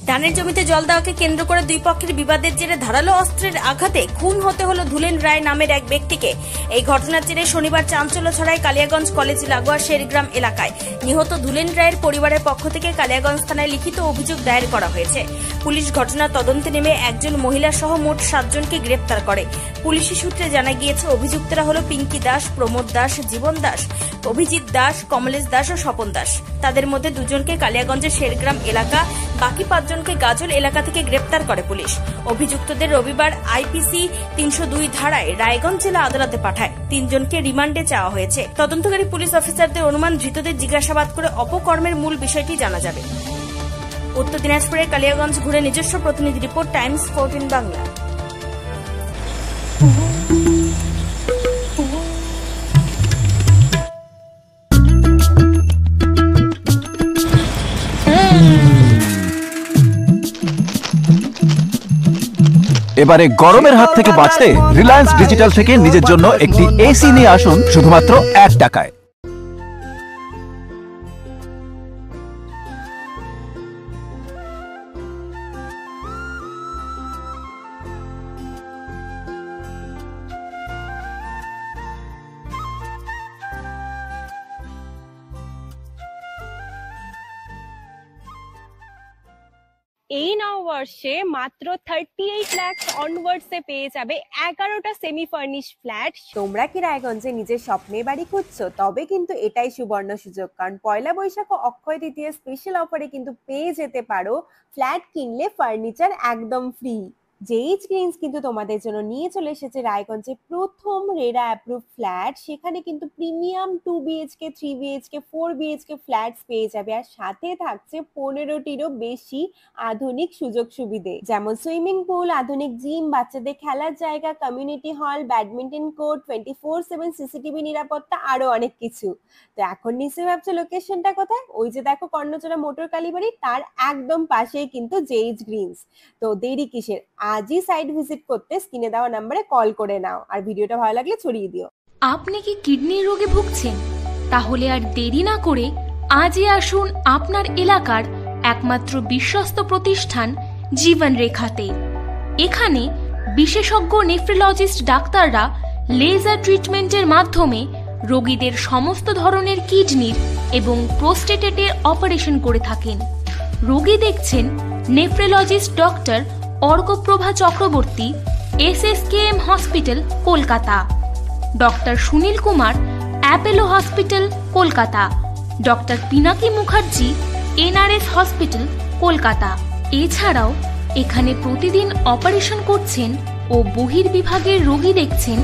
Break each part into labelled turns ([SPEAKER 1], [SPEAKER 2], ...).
[SPEAKER 1] ধানের জমিতে জল দেওয়াকে কেন্দ্র করে দুই পক্ষের বিবাদের জেরে ধারালো অস্ত্রের আঘাতে খুন হতে হলো ধুলেন রায় নামের এক ব্যক্তিকে। এই ঘটনার জেরে শনিবার চাঞ্চল্য ছড়ায় কালিয়াগঞ্জ কলেজ লাগোয়া শেরগ্রাম এলাকায়। নিহত ধুলেন রায়ের পরিবারের পক্ষ থেকে কালিয়াগঞ্জ থানায় লিখিত অভিযোগ দায়ের করা হয়েছে। পুলিশ ঘটনার তদন্তে নেমে একজন মহিলা সহ মোট 7 জনকে গ্রেপ্তার করে। পুলিশি সূত্রে জানা গিয়েছে অভিযুক্তরা হলো পিঙ্কি দাস, প্রমোদ দাস, জীবন দাস, অভিজিৎ দাস, কমলেশ দাস ও স্বপন দাস। তাদের মধ্যে 2 জনকে কালিয়াগঞ্জের শেরগ্রাম এলাকা, বাকি 5 জনকে গাজল এলাকা থেকে গ্রেপ্তার করে পুলিশ। অভিযুক্তদের রবিবার আইপিসি 302 ধারায় রায়গঞ্জ জেলা আদালতে পাঠায়। 3 জনকে রিমান্ডে চাওয়া হয়েছে। তদন্তকারী পুলিশ অফিসারদের অনুমান ধৃতদের জিজ্ঞাসাবাদ করে অপকর্মের মূল বিষয়টি জানা যাবে। উত্তর দিনাজপুরের কালিয়াগঞ্জ ঘুরে নিজস্ব প্রতিনিধি রিপোর্ট, টাইমস 14 বাংলা।
[SPEAKER 2] এবারে গরমের হাত থেকে বাঁচতে রিলায়েন্স ডিজিটাল থেকে নিজের জন্য একটি এসি নিয়ে আসুন শুধুমাত্র 1 টাকায়।
[SPEAKER 3] এই নববর্ষে মাত্র 38 লাখ অনওয়ার্ডসে পেয়ে যাবে 11টা সেমি ফার্নিশ ফ্ল্যাট।
[SPEAKER 4] তোমরা কি রায়গঞ্জে নিজের স্বপ্নের বাড়ি খুঁজছো? তবে কিন্তু এটাই সুবর্ণ সুযোগ, কারণ পয়লা বৈশাখ ও অক্ষয় তৃতীয়া স্পেশাল অফারে কিন্তু পেয়ে যেতে পারো ফ্ল্যাট কিনলে ফার্নিচার একদম ফ্রি। জেইচ গ্রিনস কিন্তু তোমাদের জন্য নিয়ে চলে এসেছে রায়গঞ্জে প্রথম রেরা অ্যাপ্রুভ ফ্ল্যাট। সেখানে কিন্তু premium 2 BHK, 3 BHK, 4 BHK flats পেয়ে যাবে, আর সাথে থাকছে 15টিরও বেশি আধুনিক সুযোগ সুবিধে, যেমন সুইমিং পুল, আধুনিক জিম, বাচ্চাদের খেলার জায়গা, community hall, badminton court, 24/7 CCTV নিরাপত্তা, আরো অনেক কিছু। তো এখন নিশ্চয়ই ভাবছো লোকেশনটা কোথায়? ওই যে দেখো কর্ণচূড়া মোটর কালীবাড়ি, তার একদম পাশেই কিন্তু জেইচ গ্রিনস। তো দেরি কিসের? আজই সাইট ভিজিট করতে স্ক্রিনে দেওয়া নম্বরে কল করে নাও, আর ভিডিওটা ভালো লাগলে ছড়িয়ে দিও।
[SPEAKER 5] আপনি কি কিডনির রোগে ভুগছেন? তাহলে আর দেরি না করে আজই আসুন আপনার এলাকার একমাত্র বিশ্বস্ত প্রতিষ্ঠান জীবন রেখাতে। এখানে বিশেষজ্ঞ নেফ্রোলজিস্ট ডাক্তাররা লেজার ট্রিটমেন্টের মাধ্যমে রোগীদের সমস্ত ধরনের কিডনির এবং প্রোস্টেটের অপারেশন করে থাকেন। রোগী দেখছেন nephrologist doctor Arkaprabha Chakraborty, SSKM hospital, Kolkata. Doctor Sunil Kumar, Apollo hospital, Kolkata. Doctor Pinaki Mukherjee, NRS hospital, Kolkata. এছাড়াও এখানে প্রতিদিন অপারেশন করছেন ও বহির্বিভাগের রোগী দেখছেন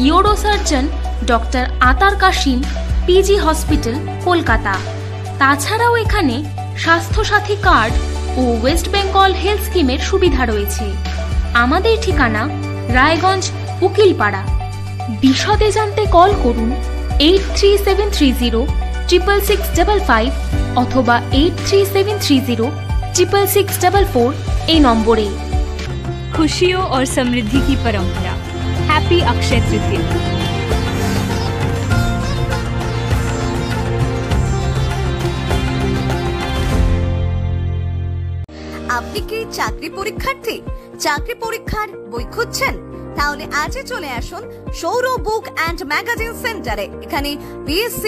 [SPEAKER 5] ইউরোসার্জন ডক্টর আতার কাশিম, PG হসপিটাল, কলকাতা। তাছাড়াও এখানে স্বাস্থ্যসাথী কার্ড ও ওয়েস্ট বেঙ্গল হেলথ স্কিমের সুবিধা রয়েছে। আমাদের ঠিকানা রায়গঞ্জ উকিলপাড়া। বিশদে জানতে কল করুন 8373066655 অথবা 8373066644 এই নম্বরে।
[SPEAKER 3] खुशियों और समृद्धि की परंपरा। हैप्पी अक्षय तृतीया।
[SPEAKER 6] আপনি কি চাকরি পরীক্ষার্থী? চাকরি পরীক্ষার বই খুঁজছেন? তাহলে আজই চলে আসুন সৌরভ বুক অ্যান্ড ম্যাগাজিন সেন্টারে। এখানে BSc,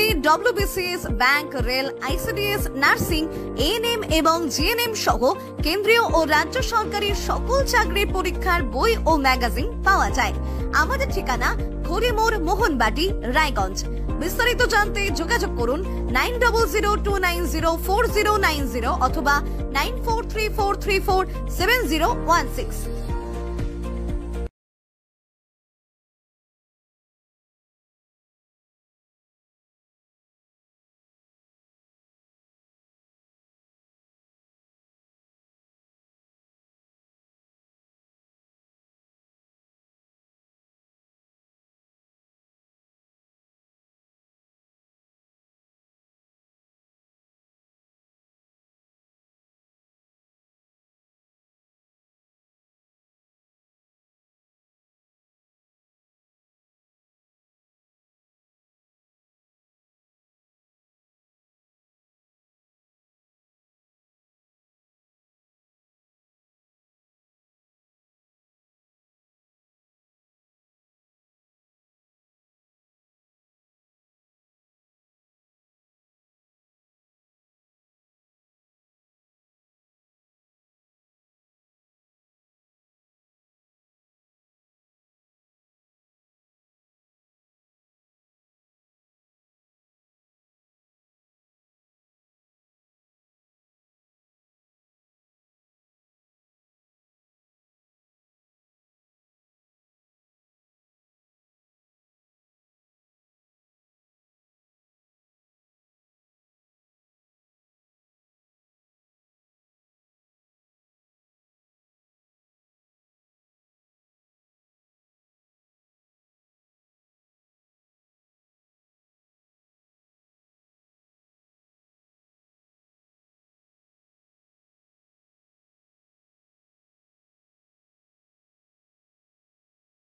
[SPEAKER 6] WBCS, bank, rail, ICDS, nursing, ANM এবং GNM সহ কেন্দ্রীয় ও রাজ্য সরকারি সকল চাকরির পরীক্ষার বই ও ম্যাগাজিন পাওয়া যায়। আমাদের ঠিকানা খড়িমোড়, মোহনবাটি, রায়গঞ্জ। বিস্তারিত জানতে যোগাযোগ করুন 9002904090 অথবা 9434347016।